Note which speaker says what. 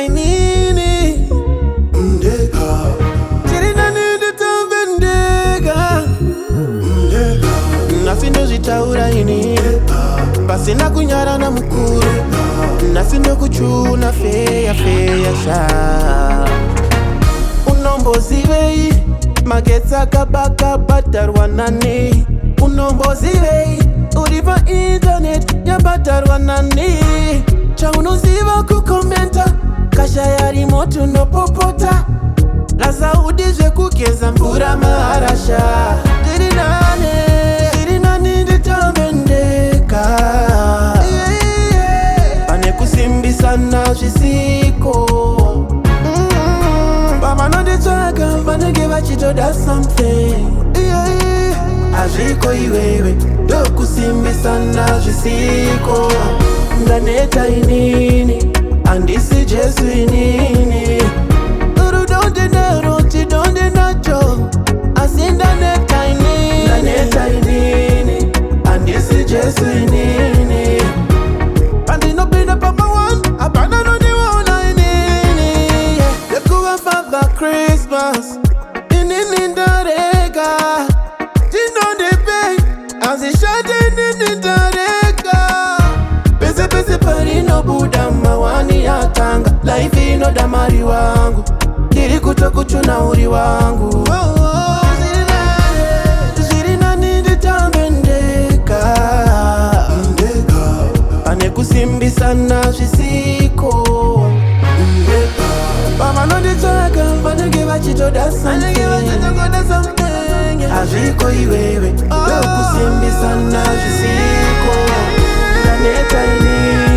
Speaker 1: inini Mdeka Chirina ninde tambendeka Mdeka Nasindo jitaura ini Basi na kunyara na mkuru Nasindo kuchuna feya sha Unombozi wei Mageta kabaka batarwa nani Unombozi wei Uriva internet ya batarwa nani Chaunuziva kukomenta Kasha yari motu no popota Laza udije kukeza mbura maharasha Diri nani nditambendeka Pane kusimbisa na jisiko Baba no ditaka Pane give chitoda something Ajiko iwewe Do kusimbisa na jisiko Ndaneta inini Andisi Jesu inini Uru donde na roti donde na jo Asinda neta inini Ndaneta inini Andisi Jesu inini Pandi no pina papa one Abana no di wana inini Yekuwa Father Christmas Inini ndarega Tino de pay Azishade inini ndarega Pese pari no buda mawani ya tanga Life ino damari wangu Kiri kuchuna uri wangu Zirina nindi tambendeka Ane kusimbisa na jisiko Baba no ditaka Pane give chitoda something Ajiko iwewe Do kusimbisa na jisiko Ndaneta inini